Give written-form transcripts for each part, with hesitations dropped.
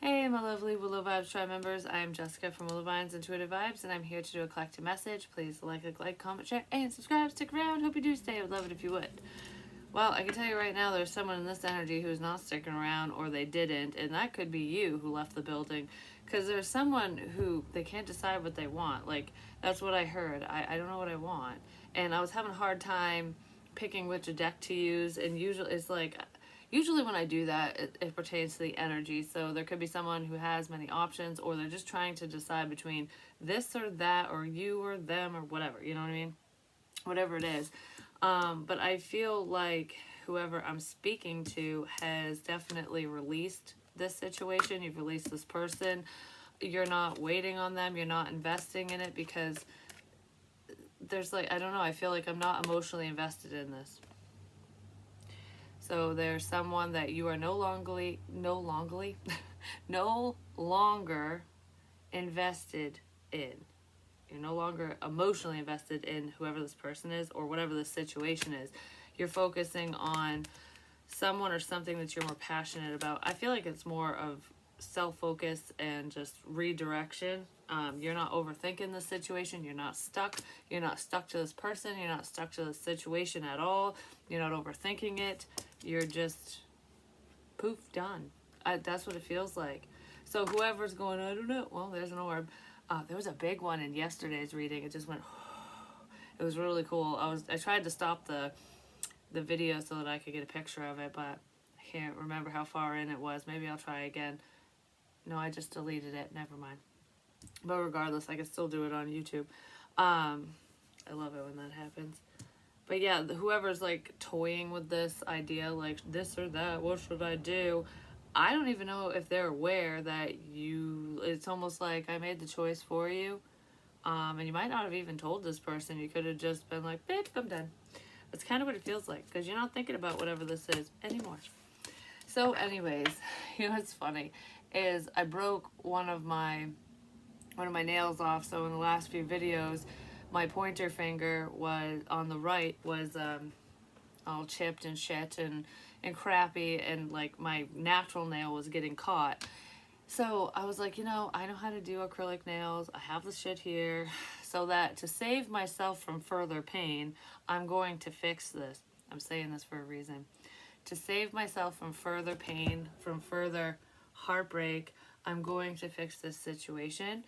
Hey, my lovely Willow Vibes Tribe members. I am Jessica from Willow Vines Intuitive Vibes, and I'm here to do a collective message. Please like, comment, share, and subscribe. Stick around. Hope you do stay. I would love it if you would. Well, I can tell you right now, there's someone in this energy who's not sticking around, or they didn't, and that could be you who left the building. Because there's someone who they can't decide what they want. Like, that's what I heard. I don't know what I want. And I was having a hard time picking which deck to use, and usually it's like usually when I do that, it pertains to the energy. So there could be someone who has many options, or they're just trying to decide between this or that, or you or them, or whatever. You know what I mean? Whatever it is. But I feel like whoever I'm speaking to has definitely released this situation. You've released this person. You're not waiting on them. You're not investing in it because there's like, I don't know, I feel like I'm not emotionally invested in this. So there's someone that you are no longer no longer invested in. You're no longer emotionally invested in whoever this person is or whatever the situation is. You're focusing on someone or something that you're more passionate about. I feel like it's more of self-focus and just redirection. You're not overthinking the situation. You're not stuck. You're not stuck to this person. You're not stuck to the situation at all. You're not overthinking it. You're just poof, done. That's what it feels like. So whoever's going, I don't know. Well, there's an orb. There was a big one in yesterday's reading. It just went. It was really cool. I tried to stop the video so that I could get a picture of it, but I can't remember how far in it was. Maybe I'll try again. No, I just deleted it. Never mind. But regardless, I can still do it on YouTube. I love it when that happens. But yeah, whoever's like toying with this idea, like this or that, what should I do? I don't even know if they're aware that it's almost like I made the choice for you. And you might not have even told this person. You could have just been like, bitch, I'm done. That's kind of what it feels like, because you're not thinking about whatever this is anymore. So anyways, you know what's funny is I broke one of my nails off. So in the last few videos, my pointer finger was on the right was all chipped and shit and crappy, and like my natural nail was getting caught. So I was like, I know how to do acrylic nails. I have the shit here. So that to save myself from further pain, I'm going to fix this. I'm saying this for a reason. To save myself from further pain, from further heartbreak, I'm going to fix this situation.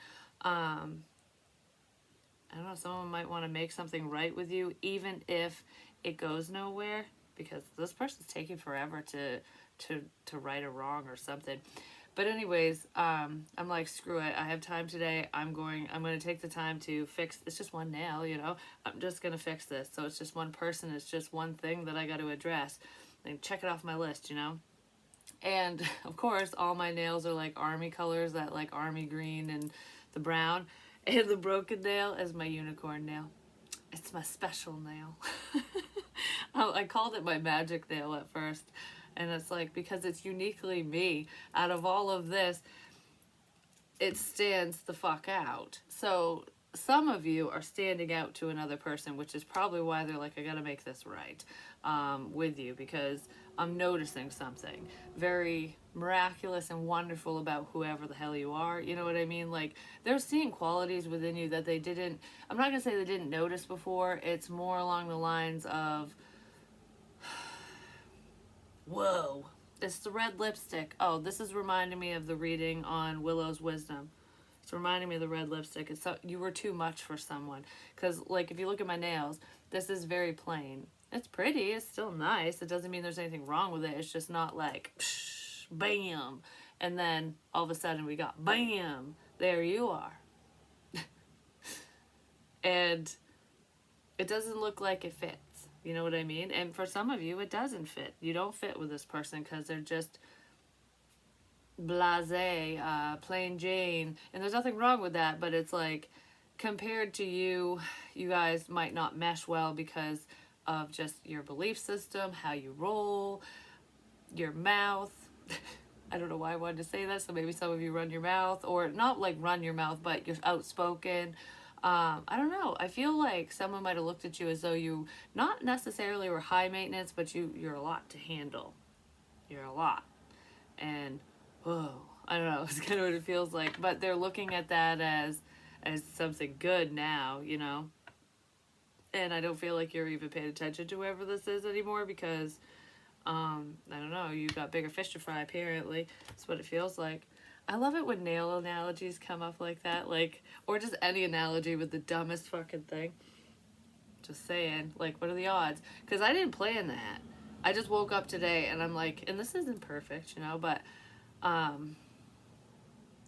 I don't know, someone might want to make something right with you, even if it goes nowhere, because this person's taking forever to right a wrong or something. But anyways, I'm like, screw it. I have time today. I'm going to take the time to fix. It's just one nail, I'm just going to fix this. So it's just one person. It's just one thing that I got to address. And check it off my list, And of course, all my nails are like army colors, that like army green and the brown. And the broken nail is my unicorn nail. It's my special nail. I called it my magic nail at first. And it's like, because it's uniquely me. Out of all of this, it stands the fuck out. So some of you are standing out to another person, which is probably why they're like, I gotta make this right with you, because I'm noticing something very miraculous and wonderful about whoever the hell you are. You know what I mean? Like, they're seeing qualities within you that they didn't, I'm not gonna say they didn't notice before. It's more along the lines of, whoa, it's the red lipstick. Oh, this is reminding me of the reading on Willow's wisdom. It's reminding me of the red lipstick. It's so, you were too much for someone. Because, like, if you look at my nails, this is very plain. It's pretty. It's still nice. It doesn't mean there's anything wrong with it. It's just not like, psh, bam. And then all of a sudden we got, bam, there you are. And it doesn't look like it fits. You know what I mean? And for some of you, it doesn't fit. You don't fit with this person because they're just blasé, plain Jane. And there's nothing wrong with that, but it's like, compared to you, you guys might not mesh well because of just your belief system, how you roll, your mouth. I don't know why I wanted to say that, so maybe some of you run your mouth, or not like run your mouth, but you're outspoken. I don't know. I feel like someone might have looked at you as though you not necessarily were high maintenance, but you're a lot to handle. You're a lot. And, whoa, I don't know, it's kind of what it feels like. But they're looking at that as something good now, you know? And I don't feel like you're even paying attention to whoever this is anymore because, I don't know, you got bigger fish to fry, apparently. That's what it feels like. I love it when nail analogies come up like that, like, or just any analogy with the dumbest fucking thing. Just saying, like, what are the odds? Because I didn't plan that. I just woke up today and I'm like, and this isn't perfect, you know, but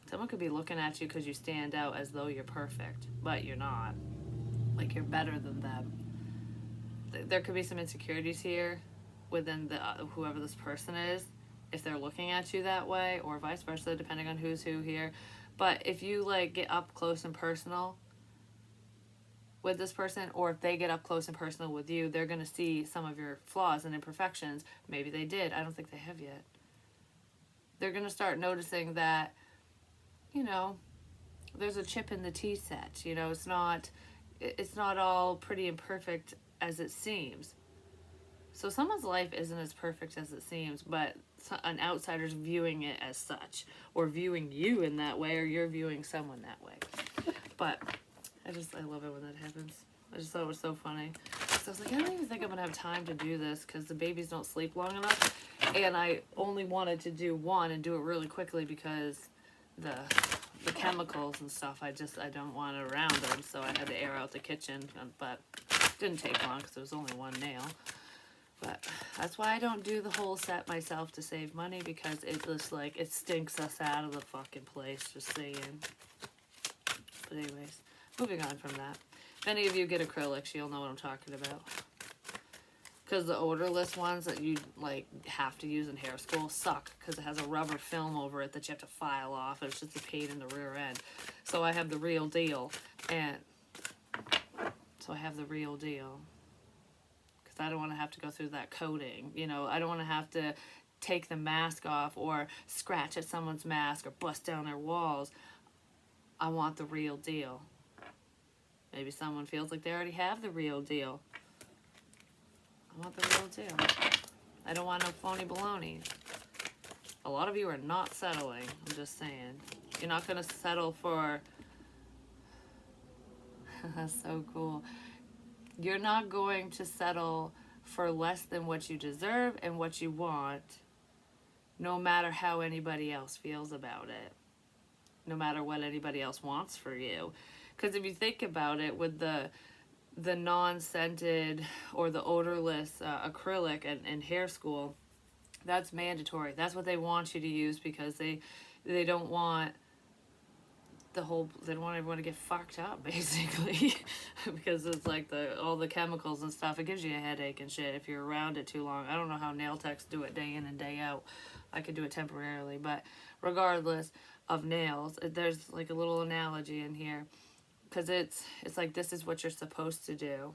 someone could be looking at you because you stand out as though you're perfect, but you're not. Like, you're better than them. There could be some insecurities here within the whoever this person is, if they're looking at you that way, or vice versa, depending on who's who here. But if you like get up close and personal with this person, or if they get up close and personal with you, they're gonna see some of your flaws and imperfections. Maybe they did. I don't think they have yet. They're gonna start noticing that, you know, there's a chip in the tea set. You know, it's not all pretty and perfect as it seems. So someone's life isn't as perfect as it seems, but an outsider's viewing it as such, or viewing you in that way, or you're viewing someone that way. But I love it when that happens. I just thought it was so funny. So I was like, I don't even think I'm gonna have time to do this because the babies don't sleep long enough, and I only wanted to do one and do it really quickly because the chemicals and stuff, I don't want it around them, so I had to air out the kitchen, but it didn't take long because it was only one nail. But that's why I don't do the whole set myself to save money, because it just like, it stinks us out of the fucking place, just saying. But anyways, moving on from that. If any of you get acrylics, you'll know what I'm talking about. Because the odorless ones that you like have to use in hair school suck because it has a rubber film over it that you have to file off. It's just a pain in the rear end. So I have the real deal. And so I have the real deal. Because I don't want to have to go through that coating. You know, I don't want to have to take the mask off or scratch at someone's mask or bust down their walls. I want the real deal. Maybe someone feels like they already have the real deal. I want the real deal. I don't want no phony baloney. A lot of you are not settling. I'm just saying. You're not going to settle for... That's so cool. You're not going to settle for less than what you deserve and what you want, no matter how anybody else feels about it. No matter what anybody else wants for you. Because if you think about it, with the non-scented or the odorless acrylic in hair school, that's mandatory. That's what they want you to use because they don't want they don't want everyone to get fucked up, basically. Because it's like all the chemicals and stuff. It gives you a headache and shit if you're around it too long. I don't know how nail techs do it day in and day out. I could do it temporarily, but regardless of nails, there's like a little analogy in here. Because it's like, this is what you're supposed to do.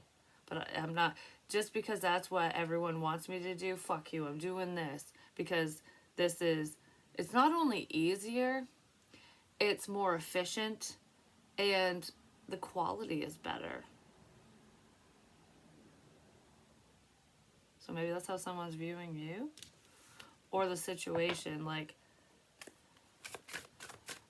But I'm not, just because that's what everyone wants me to do, fuck you, I'm doing this. Because it's not only easier, it's more efficient, and the quality is better. So maybe that's how someone's viewing you. Or the situation, like,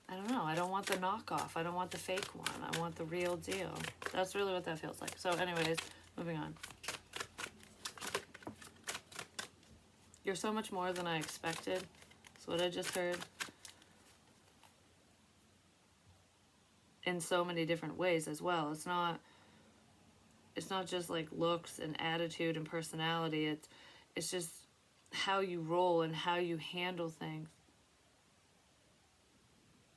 I don't know. I don't want the knockoff. I don't want the fake one. I want the real deal. That's really what that feels like. So anyways, moving on. You're so much more than I expected. That's what I just heard. In so many different ways as well. It's not just like looks and attitude and personality. It's just how you roll and how you handle things.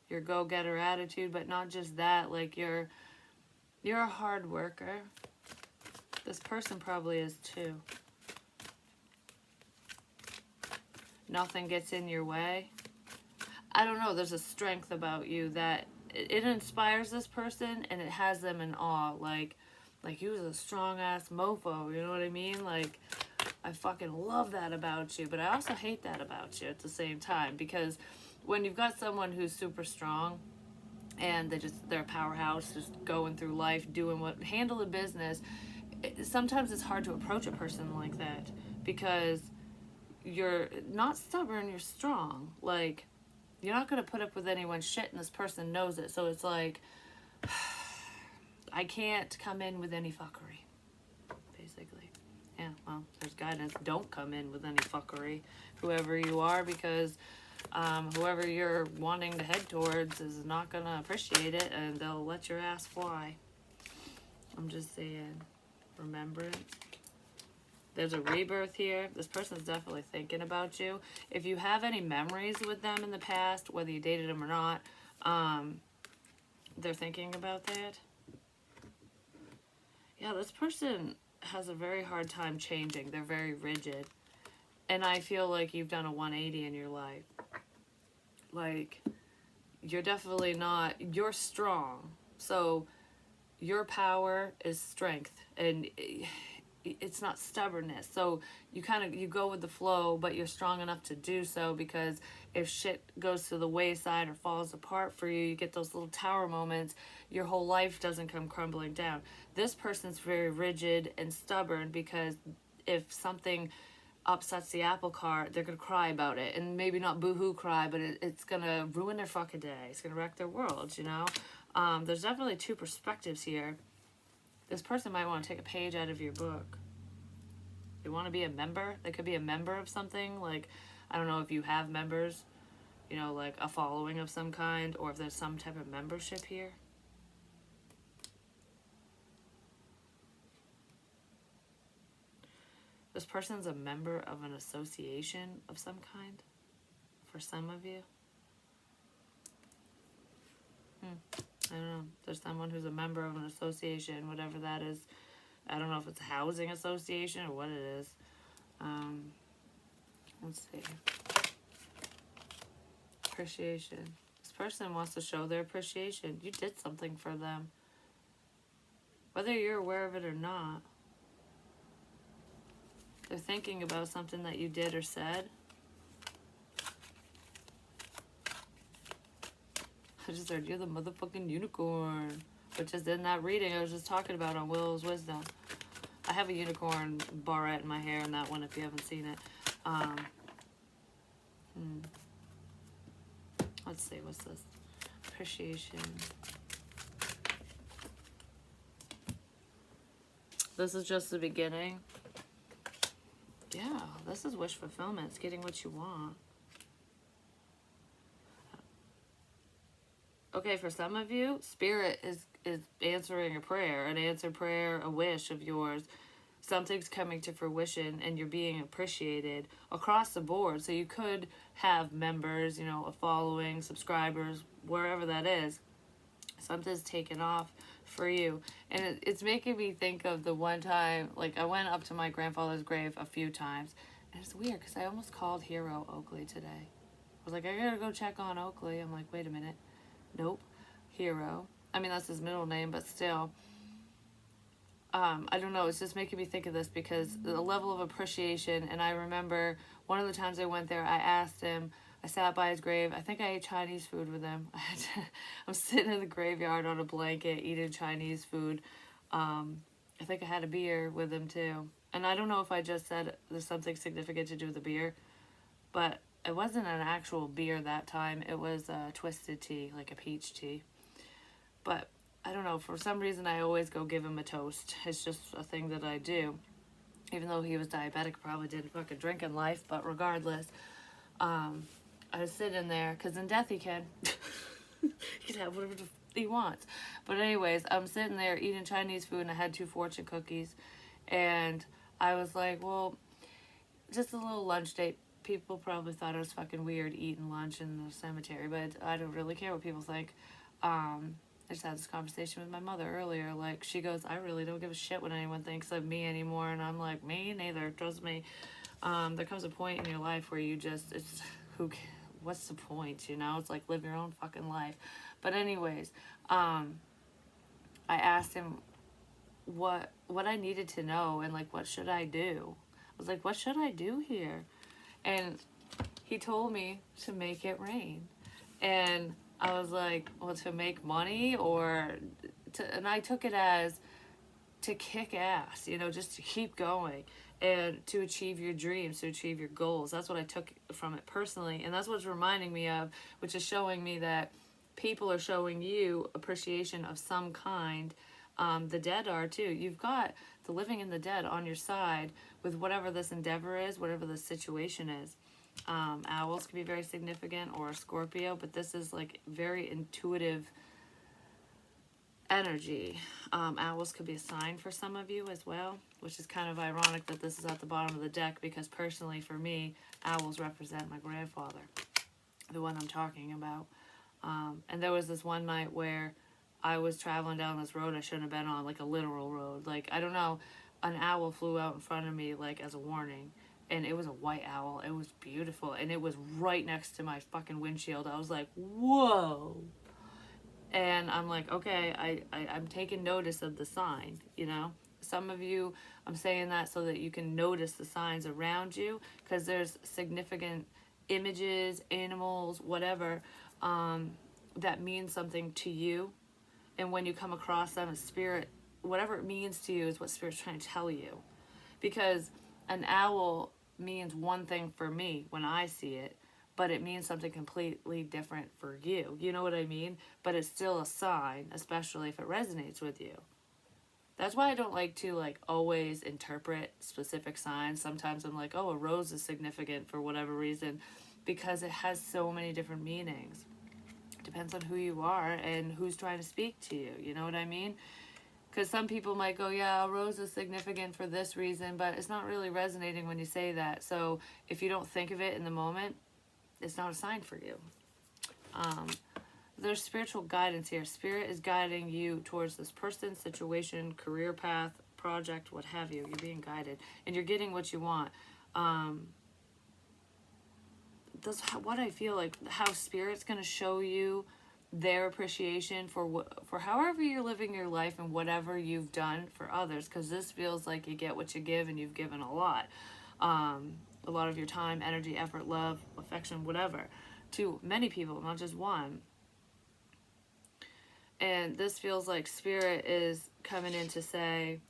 Your go-getter attitude, but not just that, like you're a hard worker. This person probably is too. Nothing gets in your way. I don't know, there's a strength about you that it inspires this person and it has them in awe. Like you was a strong ass mofo, you know what I mean? Like, I fucking love that about you, but I also hate that about you at the same time, because when you've got someone who's super strong and they're a powerhouse, just going through life, handling business, sometimes it's hard to approach a person like that because you're not stubborn, you're strong. Like, you're not going to put up with anyone's shit, and this person knows it. So it's like, I can't come in with any fuckery, basically. Yeah, well, there's guidance. Don't come in with any fuckery, whoever you are, because whoever you're wanting to head towards is not going to appreciate it, and they'll let your ass fly. I'm just saying. Remembrance. There's a rebirth here. This person's definitely thinking about you. If you have any memories with them in the past, whether you dated them or not, they're thinking about that. Yeah, this person has a very hard time changing. They're very rigid. And I feel like you've done a 180 in your life. Like, you're definitely not, you're strong. So your power is strength, and it's not stubbornness. So you go with the flow, but you're strong enough to do so, because if shit goes to the wayside or falls apart for you, you get those little tower moments, your whole life doesn't come crumbling down. This person's very rigid and stubborn, because if something upsets the apple cart, they're gonna cry about it, and maybe not boo-hoo cry, but it's gonna ruin their fucking day. It's gonna wreck their world, you know. There's definitely two perspectives here. This person might want to take a page out of your book. They want to be a member. They could be a member of something. Like, I don't know if you have members, you know, like a following of some kind, or if there's some type of membership here. This person's a member of an association of some kind, for some of you. I don't know. There's someone who's a member of an association, whatever that is. I don't know if it's a housing association or what it is. Let's see. Appreciation. This person wants to show their appreciation. You did something for them. Whether you're aware of it or not. They're thinking about something that you did or said. I just heard you're the motherfucking unicorn, which is in that reading I was just talking about on Willow's Wisdom. I have a unicorn barrette in my hair in that one if you haven't seen it. Let's see, what's this? Appreciation. This is just the beginning. Yeah, this is wish fulfillment. It's getting what you want. Okay, for some of you, Spirit is answering a prayer, an answered prayer, a wish of yours. Something's coming to fruition, and you're being appreciated across the board. So you could have members, you know, a following, subscribers, wherever that is. Something's taken off for you. And it's making me think of the one time, like, I went up to my grandfather's grave a few times. And it's weird, because I almost called Hero Oakley today. I was like, I gotta go check on Oakley. I'm like, wait a minute. Nope. Hero. I mean, that's his middle name, but still. I don't know, it's just making me think of this, because the level of appreciation, and I remember one of the times I went there, I asked him, I sat by his grave, I think I ate Chinese food with him. I'm sitting in the graveyard on a blanket eating Chinese food. I think I had a beer with him too. And I don't know if I just said there's something significant to do with the beer, but it wasn't an actual beer that time. It was a twisted tea, like a peach tea. But I don't know, for some reason I always go give him a toast. It's just a thing that I do. Even though he was diabetic, probably didn't fucking drink in life, but regardless, I was sitting there, because in death he can. He can have whatever he wants. But anyways, I'm sitting there eating Chinese food, and I had 2 fortune cookies. And I was like, well, just a little lunch date. People probably thought I was fucking weird eating lunch in the cemetery, but I don't really care what people think. I just had this conversation with my mother earlier. Like, she goes, I really don't give a shit what anyone thinks of me anymore. And I'm like, me neither. Trust me. There comes a point in your life where you just, what's the point? You know, it's like, live your own fucking life. But anyways, I asked him what I needed to know, and like, what should I do? I was like, what should I do here? And he told me to make it rain. And I was like, well, to make money, and I took it as to kick ass, you know, just to keep going. and to achieve your dreams, to achieve your goals. That's what I took from it personally, and that's what's reminding me of, which is showing me that people are showing you appreciation of some kind. The dead are too. You've got the living and the dead on your side with whatever this endeavor is, whatever the situation is. Owls can be very significant, or a Scorpio, but this is like very intuitive energy. Owls could be a sign for some of you as well, which is kind of ironic that this is at the bottom of the deck, because personally for me, owls represent my grandfather, the one I'm talking about. And there was this one night where I was traveling down this road I shouldn't have been on, like a literal road. Like, I don't know, an owl flew out in front of me, like, as a warning. And it was a white owl. It was beautiful. And it was right next to my fucking windshield. I was like, whoa. And I'm like, okay, I'm taking notice of the sign, you know? Some of you, I'm saying that so that you can notice the signs around you, because there's significant images, animals, whatever, that means something to you. And when you come across them, a spirit, whatever it means to you is what spirit's trying to tell you. Because an owl means one thing for me when I see it, but it means something completely different for you. You know what I mean? But it's still a sign, especially if it resonates with you. That's why I don't like to always interpret specific signs. Sometimes I'm like, oh, a rose is significant for whatever reason, because it has so many different meanings. Depends on who you are and who's trying to speak to you. You know what I mean? Because some people might go, yeah, a rose is significant for this reason, but it's not really resonating when you say that. So if you don't think of it in the moment, it's not a sign for you. There's spiritual guidance here. Spirit is guiding you towards this person, situation, career path, project, what have you. You're being guided, and you're getting what you want. That's what I feel like. How Spirit's going to show you their appreciation for however you're living your life and whatever you've done for others. Because this feels like you get what you give, and you've given a lot. A lot of your time, energy, effort, love, affection, whatever, to many people, not just one. And this feels like Spirit is coming in to say,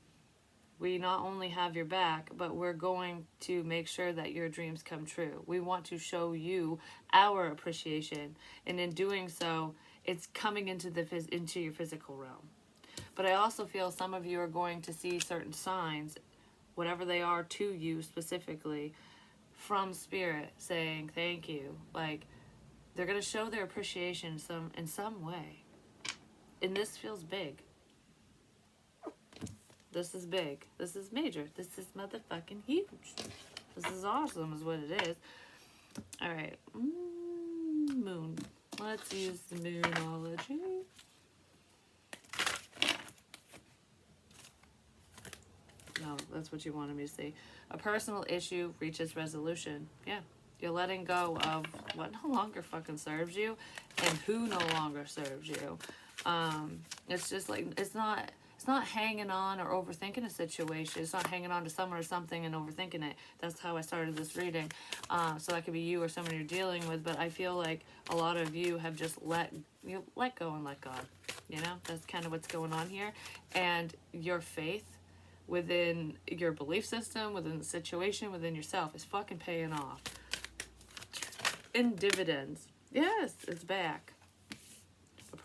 we not only have your back, but we're going to make sure that your dreams come true. We want to show you our appreciation. And in doing so, it's coming into your physical realm. But I also feel some of you are going to see certain signs, whatever they are to you specifically, from Spirit saying thank you. Like, they're going to show their appreciation in some way. And this feels big. This is big. This is major. This is motherfucking huge. This is awesome is what it is. Alright. Moon. Let's use the moonology. No, that's what you wanted me to see. A personal issue reaches resolution. Yeah. You're letting go of what no longer fucking serves you and who no longer serves you. It's just like, it's not hanging on or overthinking a situation. It's not hanging on to someone or something and overthinking it. That's how I started this reading. So that could be you or someone you're dealing with, but I feel like a lot of you have just let go and let God. You know, that's kind of what's going on here. And your faith within your belief system, within the situation, within yourself is fucking paying off. In dividends. Yes, it's back. A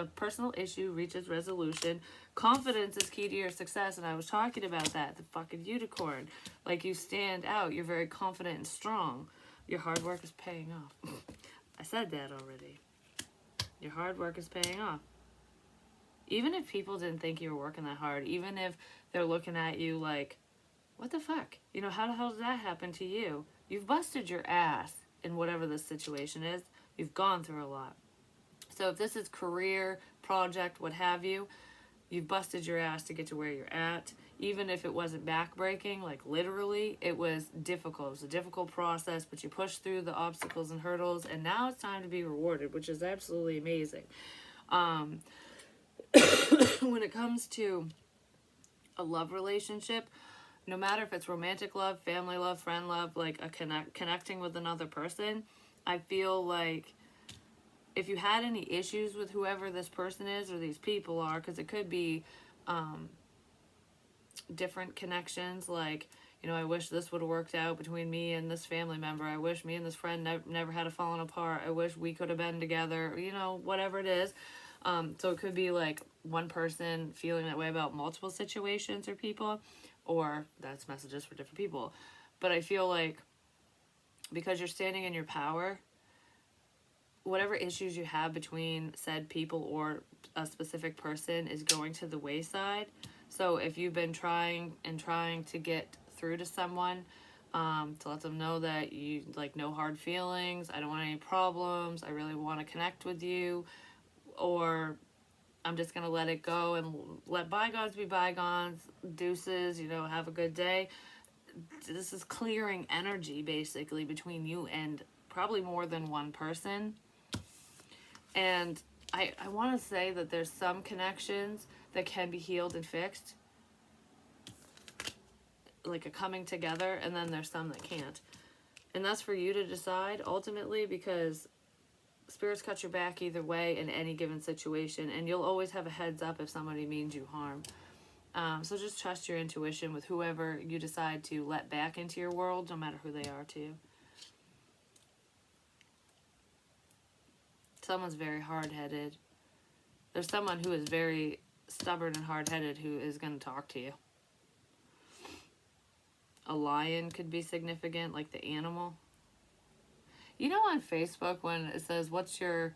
personal issue reaches resolution. Confidence is key to your success, and I was talking about that. The fucking unicorn. Like, you stand out. You're very confident and strong. Your hard work is paying off. I said that already. Your hard work is paying off. Even if people didn't think you were working that hard, even if they're looking at you like, what the fuck? You know, how the hell did that happen to you? You've busted your ass in whatever the situation is. You've gone through a lot. So if this is career, project, what have you, you've busted your ass to get to where you're at. Even if it wasn't backbreaking, like literally, it was difficult. It was a difficult process, but you pushed through the obstacles and hurdles, and now it's time to be rewarded, which is absolutely amazing. When it comes to a love relationship, no matter if it's romantic love, family love, friend love, like a connecting with another person, I feel like if you had any issues with whoever this person is or these people are, because it could be different connections, like I wish this would have worked out between me and this family member. I wish me and this friend never had fallen apart. I wish we could have been together, whatever it is. So it could be like one person feeling that way about multiple situations or people, or that's messages for different people. But I feel like because you're standing in your power, whatever issues you have between said people or a specific person is going to the wayside. So if you've been trying to get through to someone, to let them know that you like no hard feelings, I don't want any problems, I really want to connect with you, or I'm just going to let it go and let bygones be bygones, deuces, have a good day. This is clearing energy basically between you and probably more than one person. And I want to say that there's some connections that can be healed and fixed, like a coming together, and then there's some that can't. And that's for you to decide ultimately, because spirits cut your back either way in any given situation, and you'll always have a heads up if somebody means you harm. So just trust your intuition with whoever you decide to let back into your world, no matter who they are to you. Someone's very hard-headed. There's someone who is very stubborn and hard-headed who is going to talk to you. A lion could be significant, like the animal. On Facebook when it says, what's your,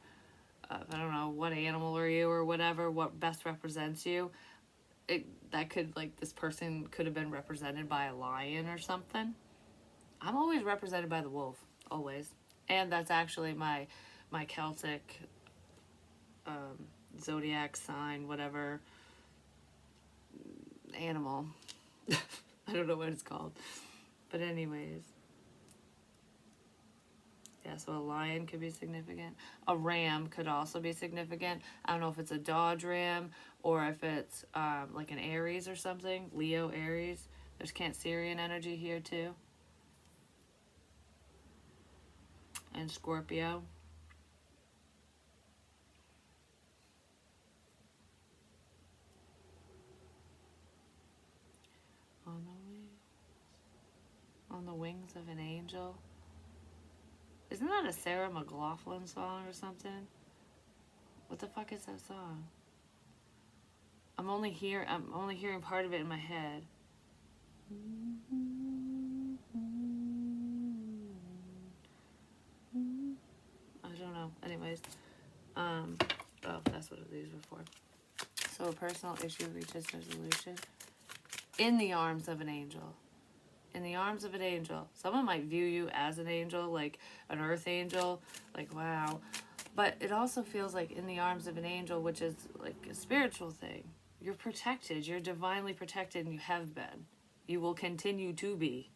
I don't know, what animal are you or whatever, what best represents you? That could, like, this person could have been represented by a lion or something. I'm always represented by the wolf, always. And that's actually my Celtic zodiac sign, whatever, animal. I don't know what it's called. But anyways. Yeah, so a lion could be significant. A ram could also be significant. I don't know if it's a Dodge Ram or if it's like an Aries or something. Leo, Aries. There's Cancerian energy here too. And Scorpio. On the wings of an angel. Isn't that a Sarah McLachlan song or something? What the fuck is that song? I'm only hearing part of it in my head. I don't know. Anyways, oh, that's what these were for. So a personal issue reaches resolution in the arms of an angel. In the arms of an angel. Someone might view you as an angel, like an earth angel, like wow. But it also feels like in the arms of an angel, which is like a spiritual thing. You're protected. You're divinely protected, and you have been. You will continue to be.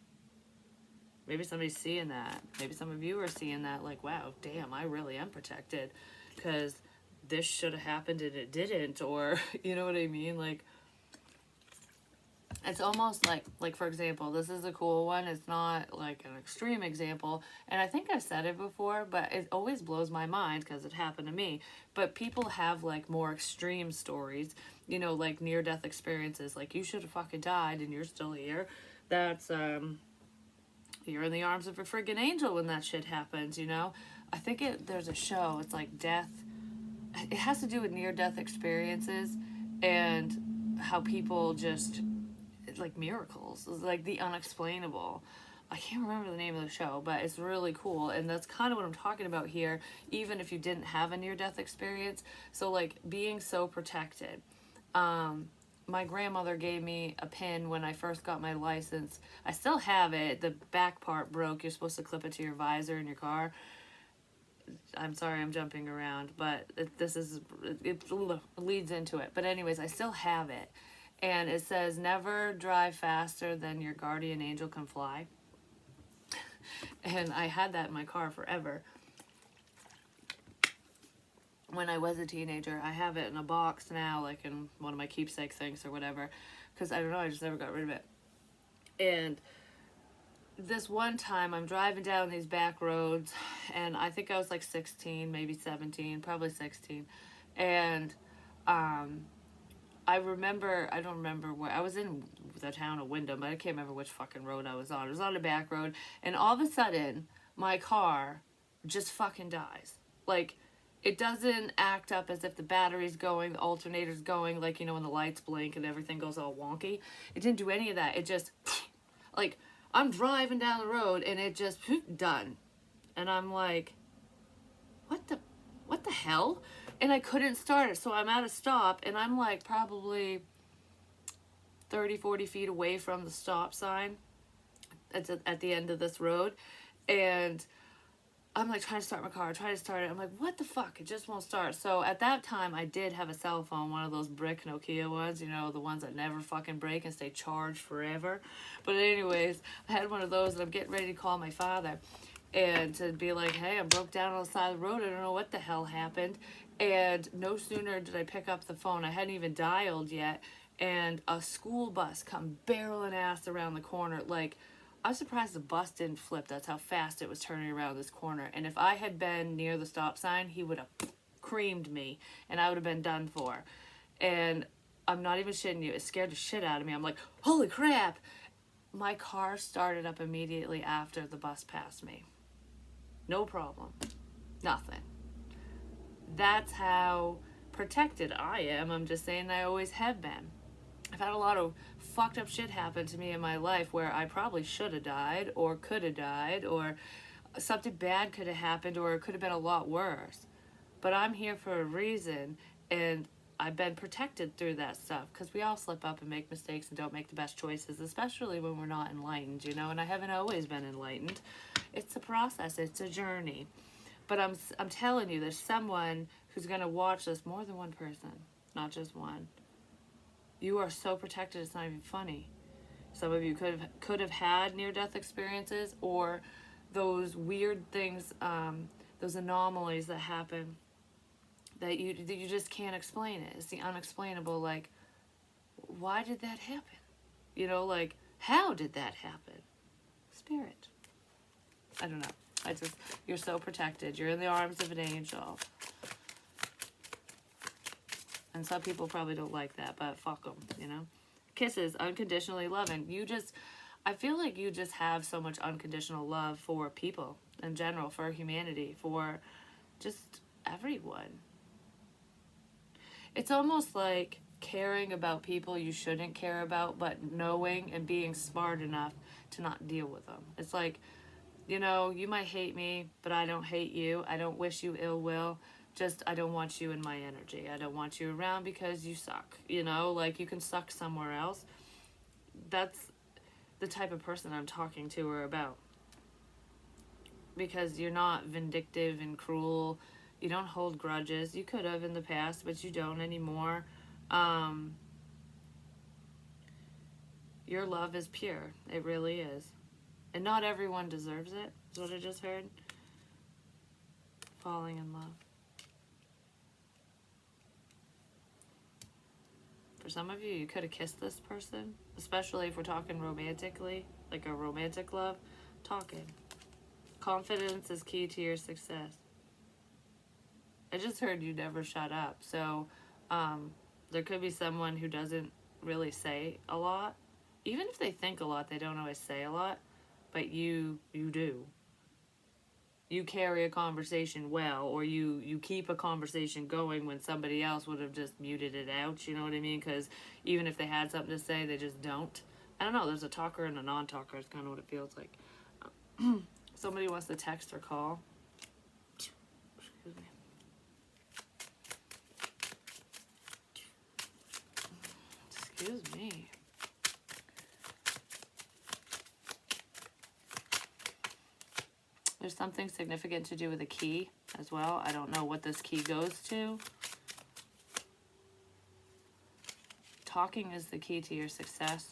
Maybe somebody's seeing that. Maybe some of you are seeing that, like, wow, damn, I really am protected. Because this should have happened and it didn't. Or, you know what I mean? Like, it's almost like for example, this is a cool one. It's not like an extreme example, and I think I've said it before, but it always blows my mind because it happened to me. But people have like more extreme stories, like near-death experiences, like you should have fucking died and you're still here. That's you're in the arms of a friggin' angel when that shit happens. I think there's a show, it's like death, it has to do with near-death experiences and how people just like miracles, like the unexplainable. I can't remember the name of the show, but it's really cool, and that's kind of what I'm talking about here, even if you didn't have a near-death experience. So like being so protected. My grandmother gave me a pin when I first got my license. I still have it. The back part broke. You're supposed to clip it to your visor in your car. I'm sorry I'm jumping around, but it leads into it. But anyways, I still have it. And it says, never drive faster than your guardian angel can fly. And I had that in my car forever. When I was a teenager, I have it in a box now, like in one of my keepsake things or whatever. Because I don't know, I just never got rid of it. And this one time, I'm driving down these back roads, and I think I was like 16, maybe 17, probably 16. And, I don't remember where, I was in the town of Wyndham, but I can't remember which fucking road I was on. It was on a back road, and all of a sudden, my car just fucking dies. Like, it doesn't act up as if the battery's going, the alternator's going, like, you know, when the lights blink and everything goes all wonky. It didn't do any of that. It just, like, I'm driving down the road, and it just, done. And I'm like, what the hell? And I couldn't start it, so I'm at a stop, and I'm like probably 30, 40 feet away from the stop sign at the end of this road, and I'm like trying to start my car, trying to start it. I'm like, what the fuck? It just won't start. So at that time, I did have a cell phone, one of those brick Nokia ones, you know, the ones that never fucking break and stay charged forever. But anyways, I had one of those, and I'm getting ready to call my father and to be like, hey, I'm broke down on the side of the road. I don't know what the hell happened. And no sooner did I pick up the phone, I hadn't even dialed yet, and a school bus come barreling ass around the corner. Like, I'm surprised the bus didn't flip. That's how fast it was turning around this corner. And if I had been near the stop sign, he would have creamed me, and I would have been done for. And I'm not even shitting you. It scared the shit out of me. I'm like, holy crap. My car started up immediately after the bus passed me. No problem. Nothing. That's how protected I am. I'm just saying I always have been. I've had a lot of fucked up shit happen to me in my life where I probably should have died or could have died, or something bad could have happened, or it could have been a lot worse. But I'm here for a reason, and I've been protected through that stuff, because we all slip up and make mistakes and don't make the best choices, especially when we're not enlightened, you know, and I haven't always been enlightened. It's a process, it's a journey. But I'm telling you, there's someone who's going to watch this, more than one person, not just one. You are so protected, it's not even funny. Some of you could have had near-death experiences, or those weird things, those anomalies that happen that you just can't explain it. It's the unexplainable, like, why did that happen? You know, like, how did that happen? Spirit. I don't know. You're so protected. You're in the arms of an angel. And some people probably don't like that, but fuck them, you know? Kisses, unconditionally loving. I feel like you just have so much unconditional love for people in general, for humanity, for just everyone. It's almost like caring about people you shouldn't care about, but knowing and being smart enough to not deal with them. It's like, you know, you might hate me, but I don't hate you. I don't wish you ill will. Just, I don't want you in my energy. I don't want you around because you suck. You know, like, you can suck somewhere else. That's the type of person I'm talking to or about. Because you're not vindictive and cruel. You don't hold grudges. You could have in the past, but you don't anymore. Your love is pure. It really is. And not everyone deserves it, is what I just heard. Falling in love. For some of you, you could have kissed this person, especially if we're talking romantically, like a romantic love. Talking. Confidence is key to your success. I just heard you never shut up. So there could be someone who doesn't really say a lot. Even if they think a lot, they don't always say a lot. But you do. You carry a conversation well, or you keep a conversation going when somebody else would have just muted it out, you know what I mean? Because even if they had something to say, they just don't. I don't know, there's a talker and a non-talker, is kind of what it feels like. Somebody wants to text or call. Excuse me. Excuse me. There's something significant to do with a key as well. I don't know what this key goes to. Talking is the key to your success.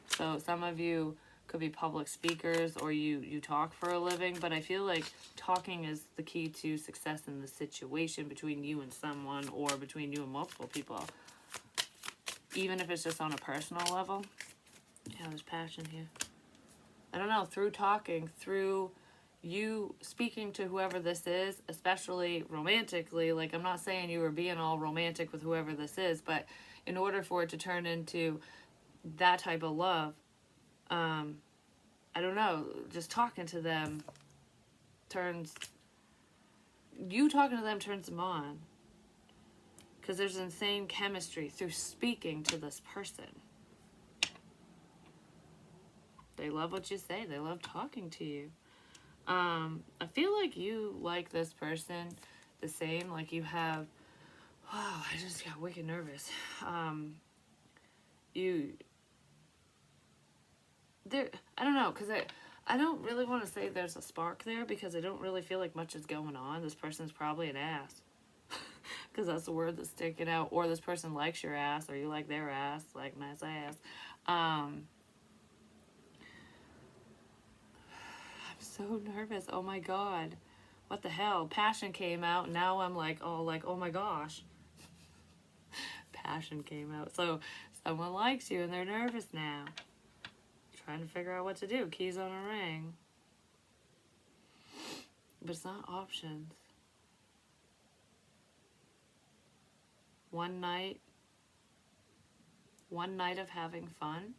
So some of you could be public speakers, or you talk for a living, but I feel like talking is the key to success in the situation between you and someone, or between you and multiple people. Even if it's just on a personal level. Yeah, there's passion here. I don't know, through talking, through you speaking to whoever this is, especially romantically, like, I'm not saying you were being all romantic with whoever this is, but in order for it to turn into that type of love, I don't know, just talking to them turns, you talking to them turns them on. Because there's insane chemistry through speaking to this person. They love what you say. They love talking to you. I feel like you like this person the same. Like you have... Oh, I just got wicked nervous. I don't know, because I don't really want to say there's a spark there, because I don't really feel like much is going on. This person's probably an ass. Because that's the word that's sticking out. Or this person likes your ass, or you like their ass. Like, nice ass. I'm so nervous. Oh my god. What the hell? Passion came out. Now I'm like, oh my gosh. Passion came out. So someone likes you and they're nervous now. Trying to figure out what to do. Keys on a ring. But it's not options. One night of having fun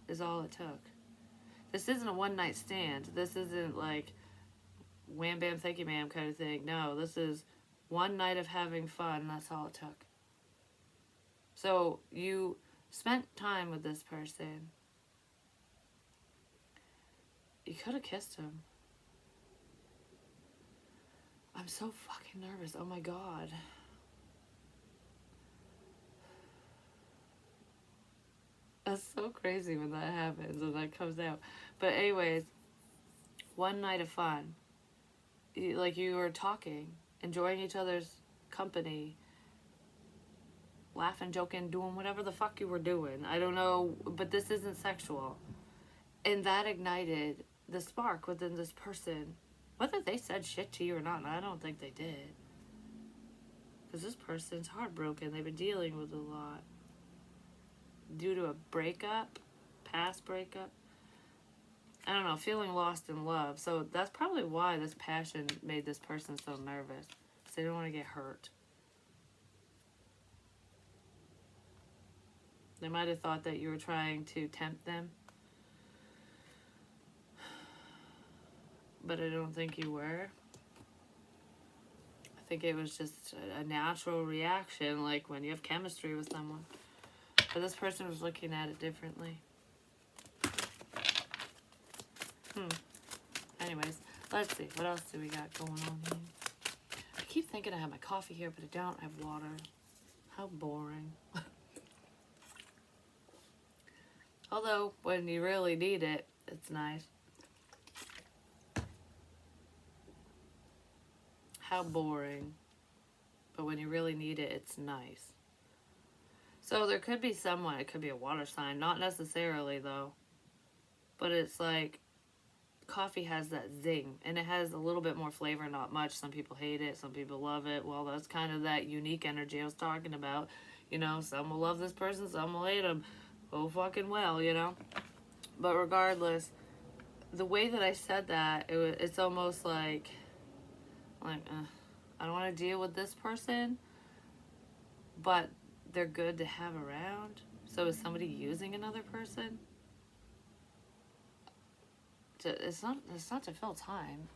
is all it took. This isn't a one night stand. This isn't like wham bam thank you ma'am kind of thing. No, this is one night of having fun. That's all it took. So you spent time with this person. You could have kissed him. I'm so fucking nervous. Oh my god. That's so crazy when that happens and that comes out. But anyways, one night of fun. You were talking, enjoying each other's company, laughing, joking, doing whatever the fuck you were doing. I don't know, but this isn't sexual. And that ignited the spark within this person. Whether they said shit to you or not, and I don't think they did. Because this person's heartbroken. They've been dealing with a lot. Due to a breakup, past breakup. I don't know, feeling lost in love. So that's probably why this passion made this person so nervous. Because they don't want to get hurt. They might have thought that you were trying to tempt them. But I don't think you were. I think it was just a natural reaction, like when you have chemistry with someone. But this person was looking at it differently. Anyways, let's see. What else do we got going on here? I keep thinking I have my coffee here, but I don't have water. How boring. Although, when you really need it, it's nice. How boring. But when you really need it, it's nice. So there could be someone, it could be a water sign. Not necessarily, though. But it's like, coffee has that zing. And it has a little bit more flavor, not much. Some people hate it, some people love it. Well, that's kind of that unique energy I was talking about. You know, some will love this person, some will hate them. Oh, fucking well, you know. But regardless, the way that I said that, it's almost like I don't want to deal with this person, but they're good to have around. So is somebody using another person? It's not to fill time.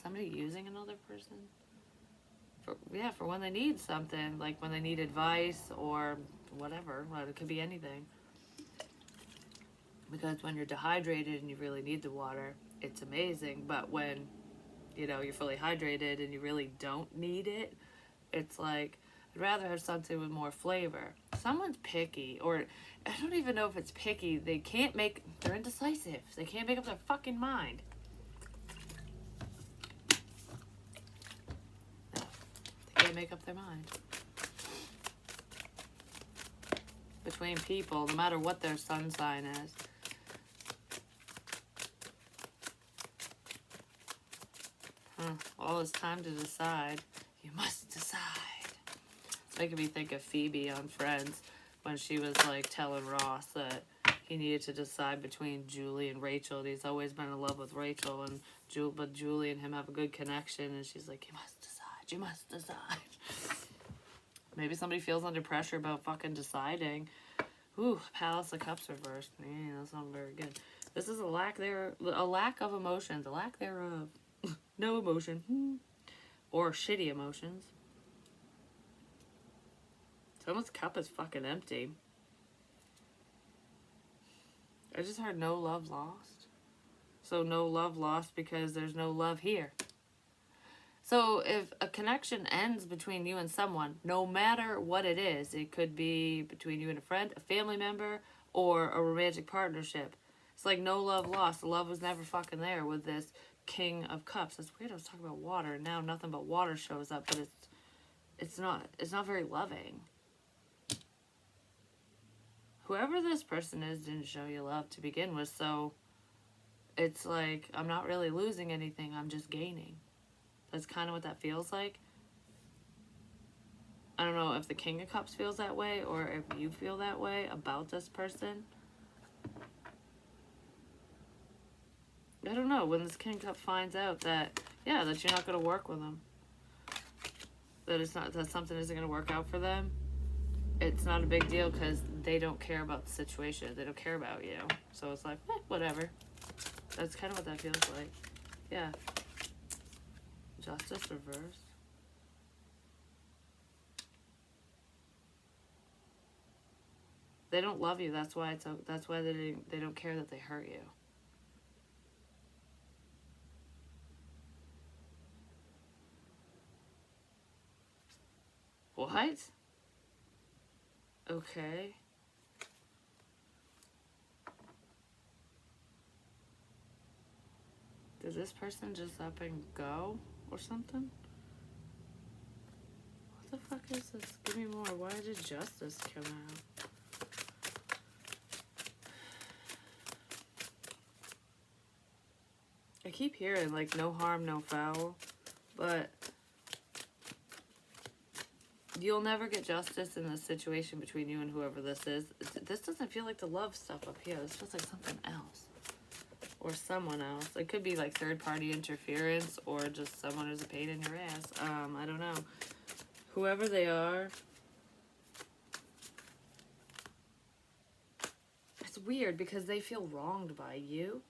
Somebody using another person? For when they need something, like when they need advice or whatever. Well, it could be anything. Because when you're dehydrated and you really need the water, it's amazing. But when, you're fully hydrated and you really don't need it, it's like, I'd rather have something with more flavor. Someone's picky, or I don't even know if it's picky. They're indecisive. They can't make up their fucking mind. No, they can't make up their mind. Between people, no matter what their sun sign is. Well, it's time to decide. You must decide. It's making me think of Phoebe on Friends when she was like telling Ross that he needed to decide between Julie and Rachel. And he's always been in love with Rachel, and but Julie and him have a good connection. And she's like, you must decide. You must decide. Maybe somebody feels under pressure about fucking deciding. Ooh, Palace of Cups reversed. Yeah, that's not very good. This is a lack of emotions, a lack thereof. No emotion. Or shitty emotions. Someone's cup is fucking empty. I just heard no love lost. So no love lost because there's no love here. So if a connection ends between you and someone, no matter what it is, it could be between you and a friend, a family member, or a romantic partnership. It's like no love lost. The love was never fucking there with this King of Cups. That's weird. I was talking about water, and now nothing but water shows up, but it's not very loving. Whoever this person is didn't show you love to begin with, so it's like, I'm not really losing anything, I'm just gaining. That's kind of what that feels like. I don't know if the King of Cups feels that way, or if you feel that way about this person. I don't know, when this King of Cups finds out that, yeah, that you're not going to work with them, that something isn't going to work out for them, it's not a big deal because they don't care about the situation. They don't care about you. So it's like, whatever. That's kind of what that feels like. Yeah. Justice reversed. They don't love you. That's why they don't care that they hurt you. What? Okay. Did this person just up and go or something? What the fuck is this? Give me more. Why did justice come out? I keep hearing like no harm, no foul, but you'll never get justice in this situation between you and whoever this is. This doesn't feel like the love stuff up here. This feels like something else. Or someone else. It could be like third-party interference or just someone who's a pain in your ass. I don't know. Whoever they are. It's weird because they feel wronged by you.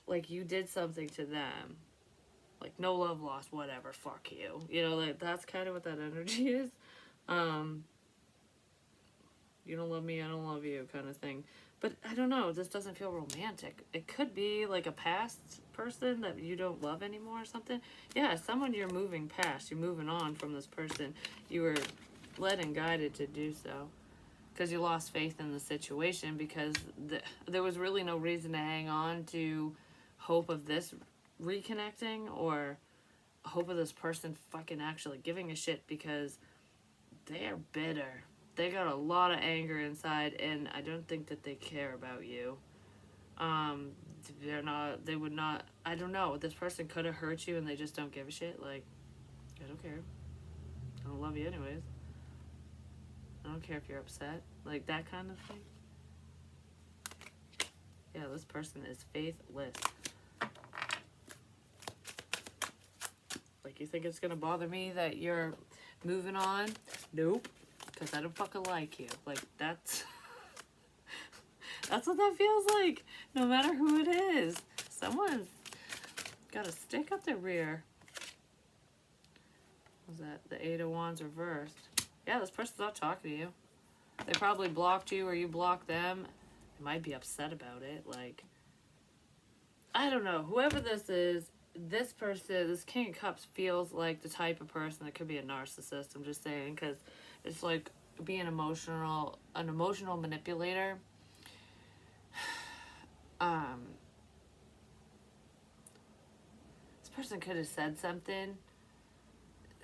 Like you did something to them. Like, no love lost, whatever, fuck you. You know, like, that's kind of what that energy is. You don't love me, I don't love you kind of thing. But, I don't know, this doesn't feel romantic. It could be, like, a past person that you don't love anymore or something. Yeah, someone you're moving past. You're moving on from this person. You were led and guided to do so. Because you lost faith in the situation because there was really no reason to hang on to hope of this reconnecting or hope of this person fucking actually giving a shit they are bitter. They got a lot of anger inside and I don't think that they care about you. They would not, I don't know, this person could have hurt you and they just don't give a shit. Like, I don't care. I don't love you anyways. I don't care if you're upset. Like, that kind of thing. Yeah, this person is faithless. Like, you think it's gonna bother me that you're moving on? Nope. Because I don't fucking like you. Like, that's... that's what that feels like. No matter who it is. Someone's got a stick up their rear. What was that? The 8 of Wands reversed. Yeah, this person's not talking to you. They probably blocked you or you blocked them. They might be upset about it. Like, I don't know. Whoever this is, this person, this King of Cups feels like the type of person that could be a narcissist. I'm just saying, because it's like being an emotional manipulator. This person could have said something.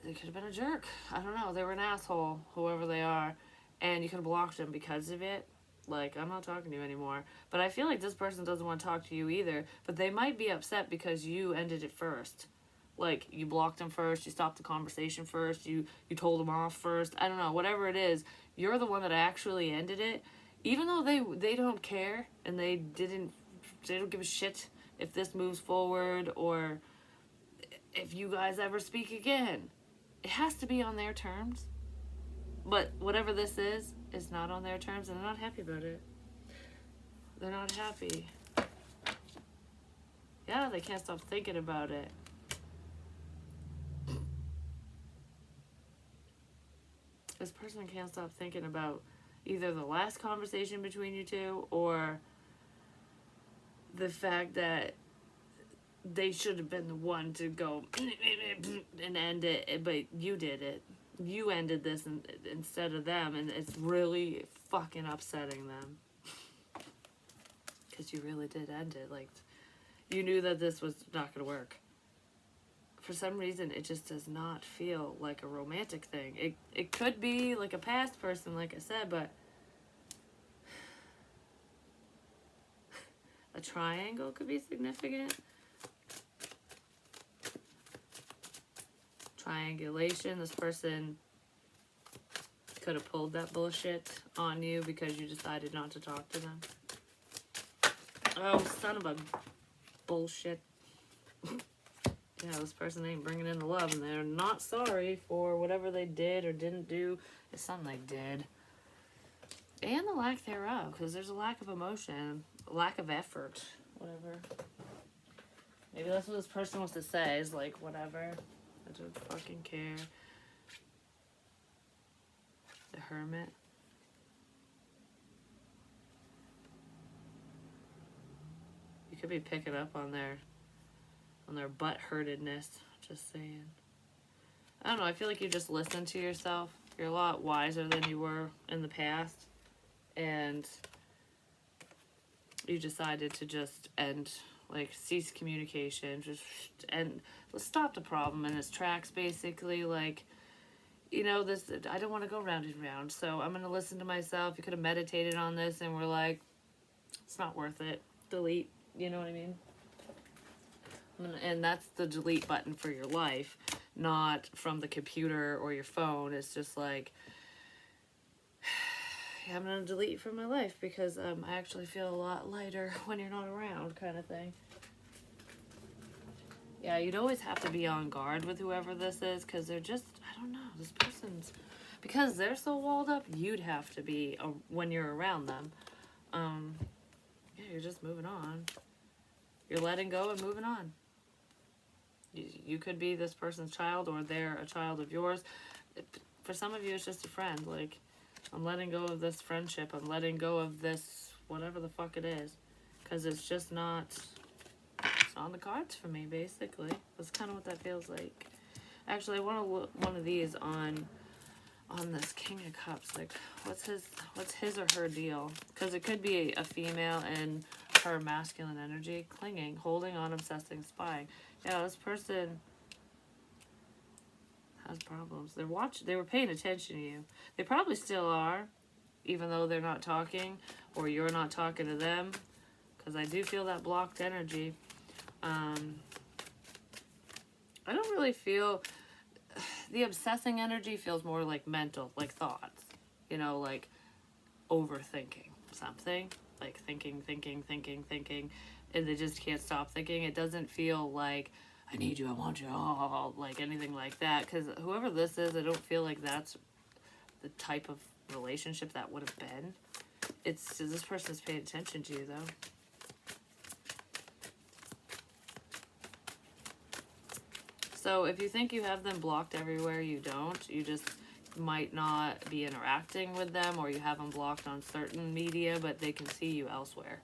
They could have been a jerk. I don't know. They were an asshole, whoever they are. And you could have blocked them because of it. Like, I'm not talking to you anymore. But I feel like this person doesn't want to talk to you either. But they might be upset because you ended it first. Like, you blocked them first. You stopped the conversation first. You told them off first. I don't know. Whatever it is, you're the one that actually ended it. even though they don't care and they don't give a shit if this moves forward or if you guys ever speak again. It has to be on their terms. But whatever this is not on their terms, and they're not happy about it. They're not happy. Yeah, they can't stop thinking about it. This person can't stop thinking about either the last conversation between you two or the fact that they should have been the one to go and end it, but you did it. You ended this instead of them, and it's really fucking upsetting them. Because you really did end it. Like, you knew that this was not going to work. For some reason, it just does not feel like a romantic thing. It could be like a past person, like I said, but a triangle could be significant. Triangulation, this person could have pulled that bullshit on you because you decided not to talk to them. Oh, son of a bullshit. Yeah, this person ain't bringing in the love, and they're not sorry for whatever they did or didn't do. It's something they did. And the lack thereof, because there's a lack of emotion, a lack of effort, whatever. Maybe that's what this person wants to say, is like, whatever. I don't fucking care. The Hermit. You could be picking up on their butt-hurtedness. Just saying. I don't know, I feel like you just listen to yourself. You're a lot wiser than you were in the past. And you decided to just end, like, cease communication. Just end, let's stop the problem in its tracks, basically. Like, you know, this, I don't want to go round and round, so I'm going to listen to myself. You could have meditated on this and we're like, it's not worth it. Delete, you know what I mean? And that's the delete button for your life, not from the computer or your phone. It's just like, I'm going to delete from my life because I actually feel a lot lighter when you're not around, kind of thing. Yeah, you'd always have to be on guard with whoever this is because they're just, I don't know, this person's, because they're so walled up, you'd have to be when you're around them. Yeah, you're just moving on. You're letting go and moving on. You could be this person's child or they're a child of yours. For some of you, it's just a friend. Like, I'm letting go of this friendship. I'm letting go of this, whatever the fuck it is. Because it's just not, it's on the cards for me, basically. That's kind of what that feels like. Actually, I want to look one of these on this King of Cups. Like, what's his or her deal? Because it could be a female and her masculine energy, clinging, holding on, obsessing, spying. Yeah, this person has problems. They were paying attention to you. They probably still are, even though they're not talking or you're not talking to them. Because I do feel that blocked energy. I don't really feel, the obsessing energy feels more like mental, like thoughts. You know, like overthinking something. Like thinking, and they just can't stop thinking. It doesn't feel like, I need you, I want you, oh, like anything like that. Because whoever this is, I don't feel like that's the type of relationship that would have been. It's, this person's paying attention to you, though. So if you think you have them blocked everywhere, you don't. You just might not be interacting with them, or you have them blocked on certain media, but they can see you elsewhere.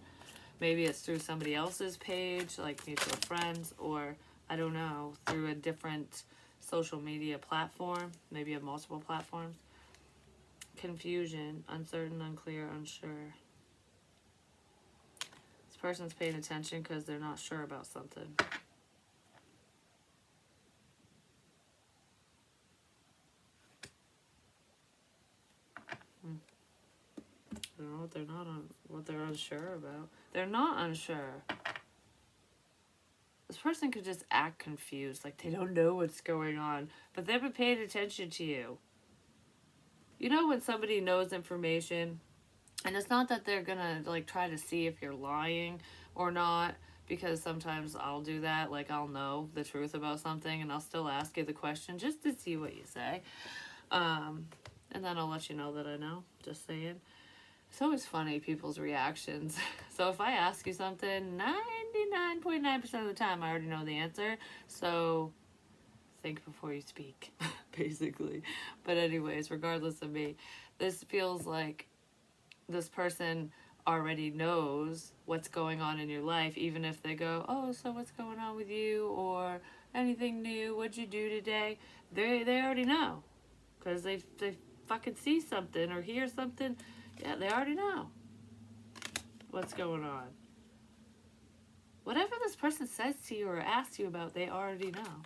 Maybe it's through somebody else's page, like mutual friends, or I don't know, through a different social media platform. Maybe you have multiple platforms. Confusion, uncertain, unclear, unsure. This person's paying attention because they're not sure about something. I don't know what they're unsure about. They're not unsure. This person could just act confused, like they don't know what's going on, but they've been paying attention to you. You know when somebody knows information And it's not that they're gonna like try to see if you're lying or not, because sometimes I'll do that. Like, I'll know the truth about something and I'll still ask you the question just to see what you say. And then I'll let you know that I know. Just saying. It's always funny, people's reactions. So if I ask you something, 99.9% of the time I already know the answer. So think before you speak, basically. But anyways, regardless of me, this feels like this person already knows what's going on in your life, even if they go, oh, so what's going on with you, or anything new, what'd you do today? They already know, because they fucking see something or hear something. Yeah, they already know what's going on. Whatever this person says to you or asks you about, they already know.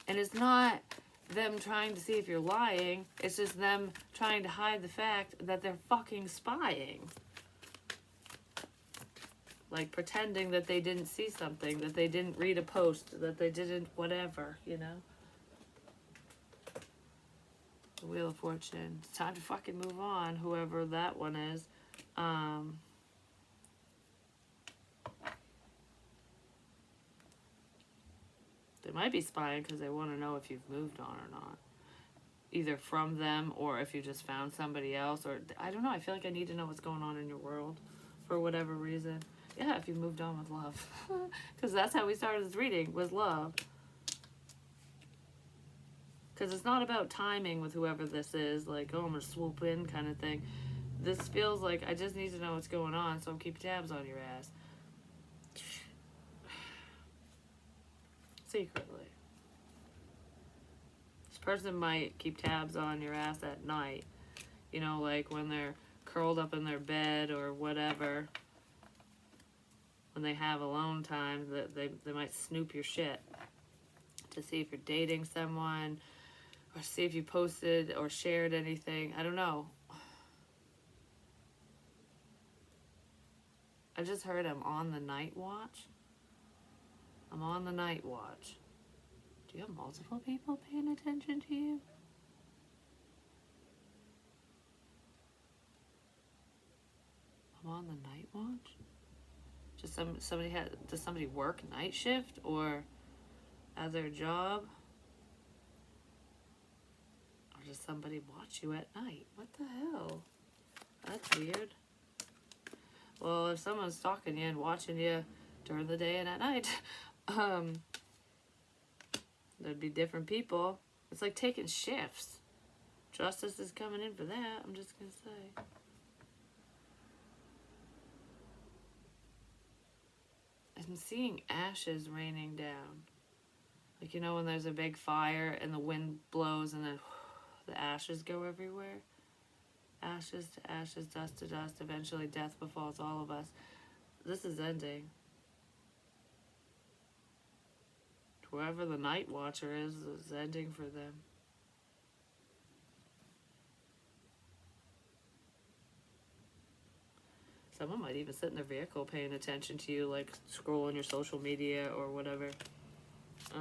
And it's not them trying to see if you're lying, it's just them trying to hide the fact that they're fucking spying. Like pretending that they didn't see something, that they didn't read a post, that they didn't whatever, you know? The Wheel of Fortune. It's time to fucking move on, whoever that one is. They might be spying because they want to know if you've moved on or not. Either from them or if you just found somebody else, or I don't know. I feel like I need to know what's going on in your world for whatever reason. Yeah, if you moved on with love. Because that's how we started this reading, was love. Because it's not about timing with whoever this is, like, oh, I'm going to swoop in kind of thing. This feels like I just need to know what's going on, so I'm keeping tabs on your ass. Secretly. This person might keep tabs on your ass at night. You know, like when they're curled up in their bed or whatever. When they have alone time, that they might snoop your shit to see if you're dating someone, or see if you posted or shared anything. I don't know. I just heard I'm on the night watch. I'm on the night watch. Do you have multiple people paying attention to you? I'm on the night watch? Just does somebody work night shift or at their job? Or does somebody watch you at night? What the hell? That's weird. Well, if someone's stalking you and watching you during the day and at night, there'd be different people. It's like taking shifts. Justice is coming in for that, I'm just gonna say. I'm seeing ashes raining down. Like, you know, when there's a big fire and the wind blows and then the ashes go everywhere? Ashes to ashes, dust to dust, eventually death befalls all of us. This is ending. Whoever the night watcher is ending for them. Someone might even sit in their vehicle paying attention to you, like scrolling your social media or whatever. I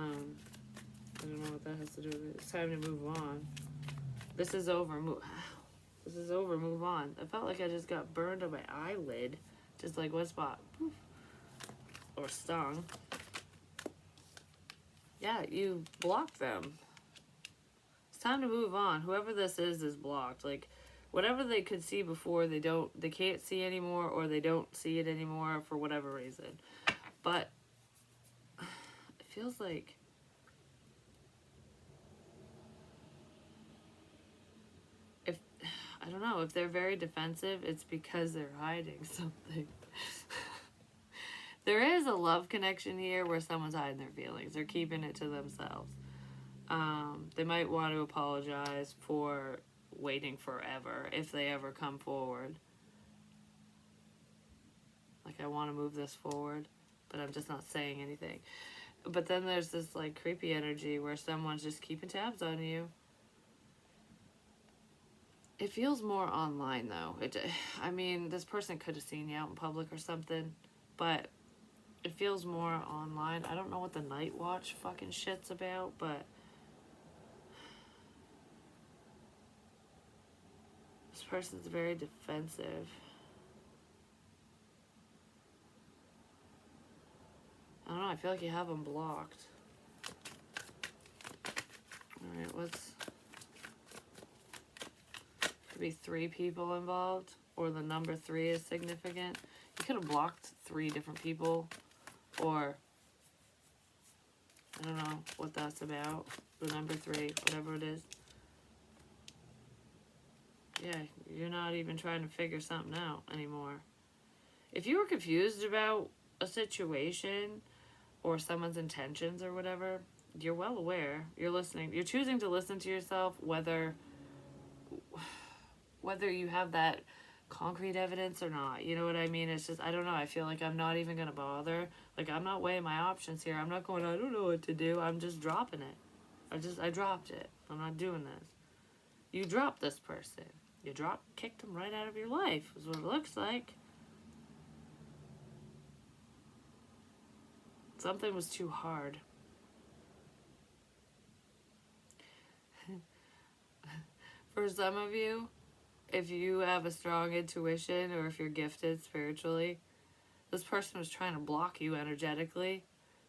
don't know what that has to do with it. It's time to move on. This is over. This is over. Move on. I felt like I just got burned on my eyelid. Just like what spot? Poof. Or stung. Yeah, you blocked them. It's time to move on. Whoever this is blocked. Like, whatever they could see before, they can't see anymore, or they don't see it anymore for whatever reason. But it feels like I don't know, if they're very defensive, it's because they're hiding something. There is a love connection here where someone's hiding their feelings. They're keeping it to themselves. They might want to apologize for waiting forever if they ever come forward. Like, I want to move this forward, but I'm just not saying anything. But then there's this, like, creepy energy where someone's just keeping tabs on you. It feels more online, though. I mean, this person could have seen you out in public or something, but it feels more online. I don't know what the night watch fucking shit's about, but this person's very defensive. I don't know, I feel like you have them blocked. Alright, could be 3 people involved, or the number 3 is significant. You could have blocked 3 different people, or I don't know what that's about. The number 3, whatever it is. Yeah, you're not even trying to figure something out anymore. If you were confused about a situation or someone's intentions or whatever, you're well aware. You're listening. You're choosing to listen to yourself, whether you have that concrete evidence or not. You know what I mean? It's just, I don't know. I feel like I'm not even going to bother. Like, I'm not weighing my options here. I'm not going, I don't know what to do. I'm just dropping it. I dropped it. I'm not doing this. You dropped this person. You kicked them right out of your life, is what it looks like. Something was too hard. For some of you, if you have a strong intuition or if you're gifted spiritually, this person was trying to block you energetically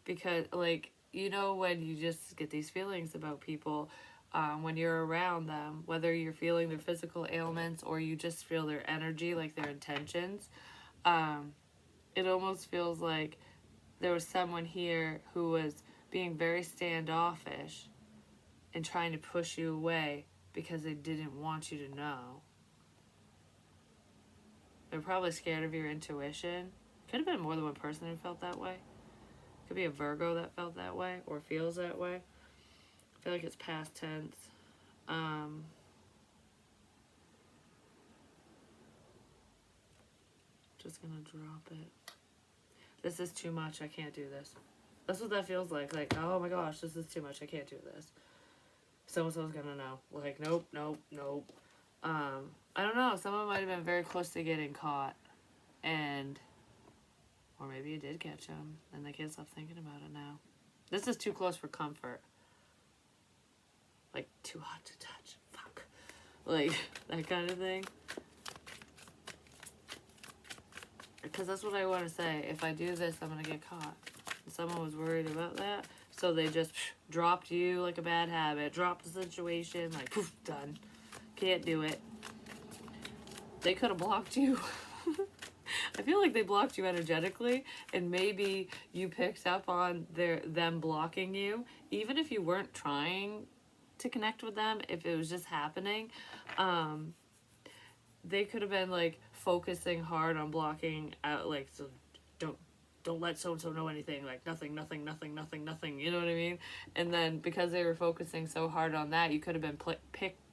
because, like, you know, when you just get these feelings about people, when you're around them, whether you're feeling their physical ailments or you just feel their energy, like their intentions, it almost feels like there was someone here who was being very standoffish and trying to push you away because they didn't want you to know. They're probably scared of your intuition. Could have been more than one person who felt that way. Could be a Virgo that felt that way or feels that way. I feel like it's past tense. Just gonna drop it. This is too much. I can't do this. That's what that feels like. Like, oh my gosh, this is too much. I can't do this. So-and-so's gonna know. Like, nope. I don't know. Someone might have been very close to getting caught. Or maybe you did catch them and they can't stop thinking about it now. This is too close for comfort. Like, too hot to touch. Fuck. Like, that kind of thing. Because that's what I want to say. If I do this, I'm going to get caught. Someone was worried about that. So they just dropped you like a bad habit. Dropped the situation. Like, poof, done. Can't do it. They could have blocked you. I feel like they blocked you energetically, and maybe you picked up on them blocking you, even if you weren't trying to connect with them. If it was just happening, they could have been like focusing hard on blocking out, like, so don't let so and so know anything, like nothing. You know what I mean? And then because they were focusing so hard on that, you could have been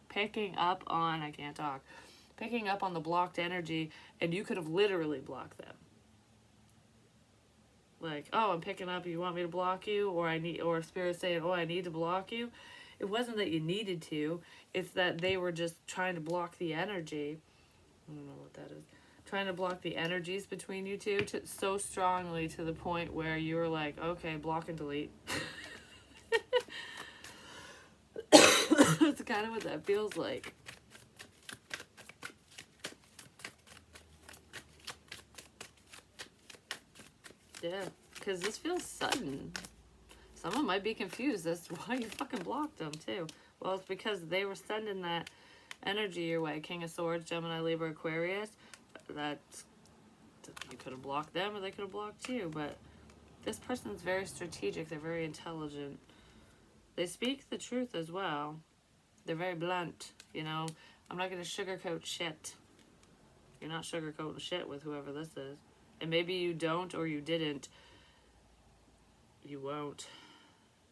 picking up on picking up on the blocked energy, and you could have literally blocked them. Like, oh, I'm picking up, you want me to block you? Or Spirit saying, oh, I need to block you. It wasn't that you needed to, it's that they were just trying to block the energy. I don't know what that is. Trying to block the energies between you two so strongly to the point where you were like, okay, block and delete. That's kind of what that feels like. Yeah, because this feels sudden. Someone might be confused as to why you fucking blocked them, too. Well, it's because they were sending that energy your way. King of Swords, Gemini, Libra, Aquarius. You could have blocked them or they could have blocked you. But this person's very strategic. They're very intelligent. They speak the truth as well. They're very blunt, you know. I'm not going to sugarcoat shit. You're not sugarcoating shit with whoever this is. And maybe you don't or you didn't. You won't.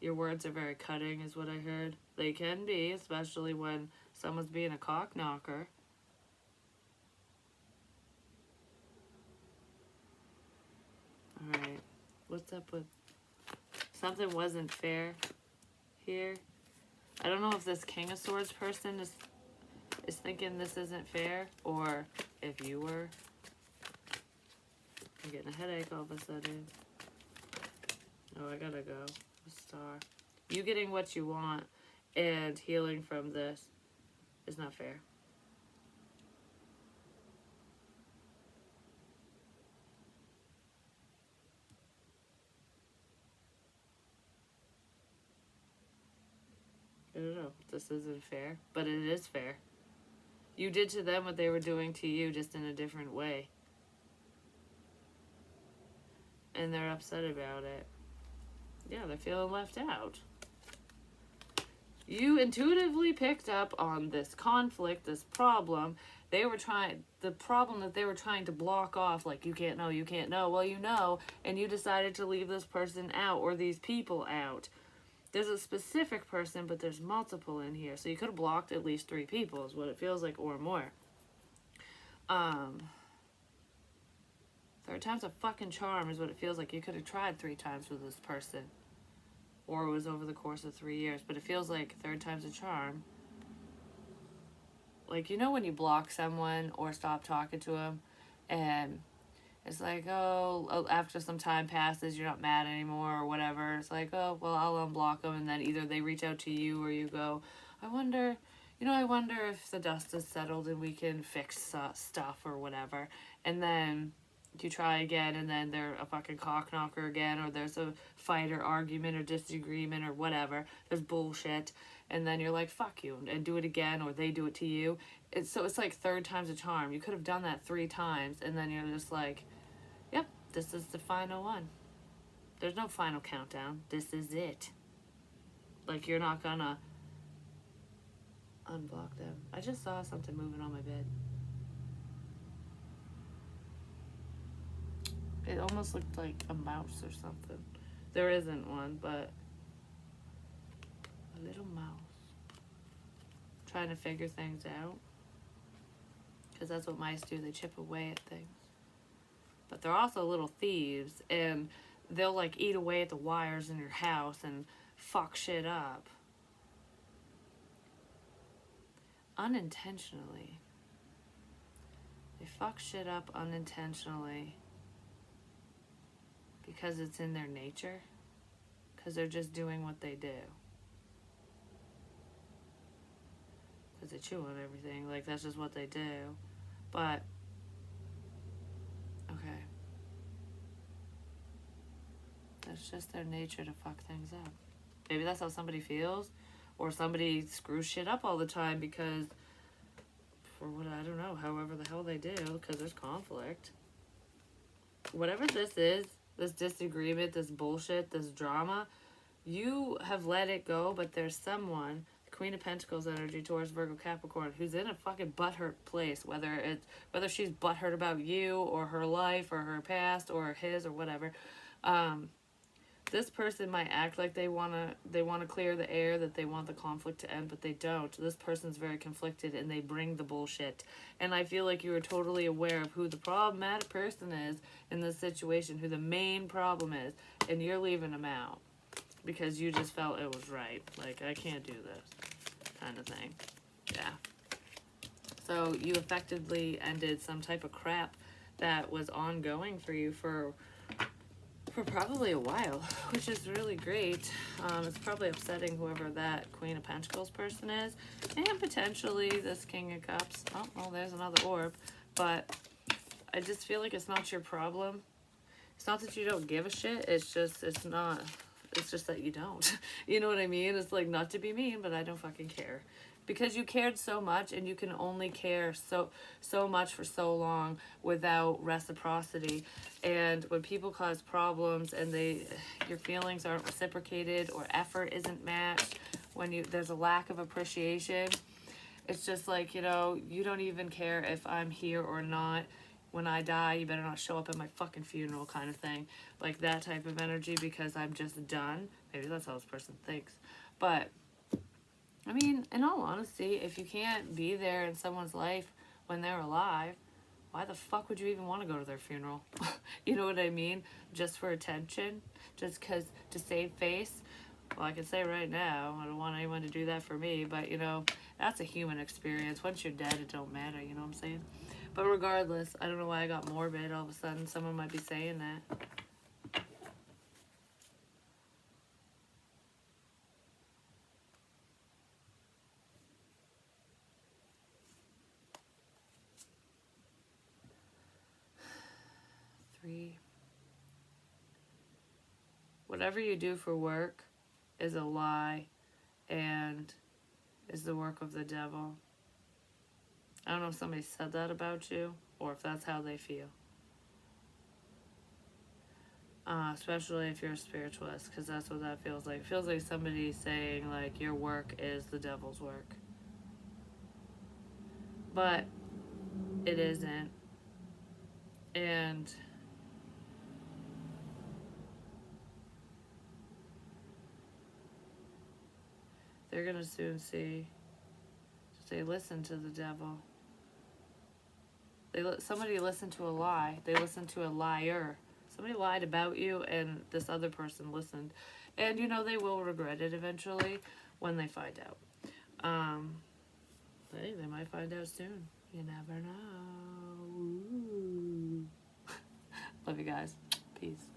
Your words are very cutting is what I heard. They can be, especially when someone's being a cock knocker. Alright. What's up with... Something wasn't fair here. I don't know if this King of Swords person is thinking this isn't fair, or if you were. I'm getting a headache all of a sudden. Oh, I gotta go. A star. You getting what you want and healing from this is not fair. don't know. This isn't fair, but it is fair. You did to them what they were doing to you, just in a different way. And they're upset about it. Yeah, they're feeling left out. You intuitively picked up on this conflict, this problem. The problem that they were trying to block off, like, you can't know, you can't know. Well, you know, and you decided to leave this person out, or these people out. There's a specific person, but there's multiple in here. So you could have blocked at least 3 people, is what it feels like, or more. Third time's a fucking charm, is what it feels like. You could have tried 3 times with this person. Or it was over the course of 3 years. But it feels like third time's a charm. Like, you know when you block someone or stop talking to them, and it's like, oh, after some time passes, you're not mad anymore or whatever. It's like, oh, well, I'll unblock them, and then either they reach out to you or you go, I wonder if the dust is settled and we can fix stuff or whatever. And then you try again, and then they're a fucking cock knocker again, or there's a fight or argument or disagreement or whatever. There's bullshit. And then you're like, fuck you, and do it again, or they do it to you. So it's like third time's a charm. You could have done that 3 times, and then you're just like, yep, this is the final one. There's no final countdown. This is it. Like, you're not gonna unblock them. I just saw something moving on my bed. It almost looked like a mouse or something. There isn't one, but a little mouse. Trying to figure things out. Because that's what mice do. They chip away at things. But they're also little thieves, and they'll like eat away at the wires in your house and fuck shit up. Unintentionally. They fuck shit up unintentionally. Because it's in their nature. Because they're just doing what they do. Because they chew on everything. Like, that's just what they do. But, okay. That's just their nature to fuck things up. Maybe that's how somebody feels. Or somebody screws shit up all the time because, for what, I don't know, however the hell they do, because there's conflict. Whatever this is, this disagreement, this bullshit, this drama, you have let it go, but there's someone, Queen of Pentacles energy, Taurus, Virgo, Capricorn, who's in a fucking butthurt place, whether she's butthurt about you or her life or her past or his or whatever. This person might act like they wanna clear the air, that they want the conflict to end, but they don't. This person's very conflicted, and they bring the bullshit. And I feel like you are totally aware of who the problematic person is in this situation, who the main problem is, and you're leaving them out because you just felt it was right. Like, I can't do this kind of thing. Yeah. So you effectively ended some type of crap that was ongoing for you for probably a while, which is really great. It's probably upsetting whoever that Queen of Pentacles person is, and potentially this King of Cups. Oh, well, there's another orb, but I just feel like it's not your problem. It's not that you don't give a shit, it's just that you don't. You know what I mean? It's like, not to be mean, but I don't fucking care. Because you cared so much, and you can only care so much for so long without reciprocity. And when people cause problems and your feelings aren't reciprocated or effort isn't matched, when there's a lack of appreciation, it's just like, you don't even care if I'm here or not. When I die, you better not show up at my fucking funeral, kind of thing. Like that type of energy, because I'm just done. Maybe that's how this person thinks. But I mean, in all honesty, if you can't be there in someone's life when they're alive, why the fuck would you even want to go to their funeral? You know what I mean? Just for attention? Just because to save face? Well, I can say right now, I don't want anyone to do that for me, but, that's a human experience. Once you're dead, it don't matter, you know what I'm saying? But regardless, I don't know why I got morbid all of a sudden. Someone might be saying that. Whatever you do for work is a lie, and is the work of the devil. I don't know if somebody said that about you or if that's how they feel. Especially if you're a spiritualist, because that's what that feels like. It feels like somebody saying, like, your work is the devil's work. But it isn't. And they're going to soon see that they listen to the devil. Somebody listened to a lie. They listened to a liar. Somebody lied about you, and this other person listened. And, you know, they will regret it eventually when they find out. Hey, they might find out soon. You never know. Ooh. Love you guys. Peace.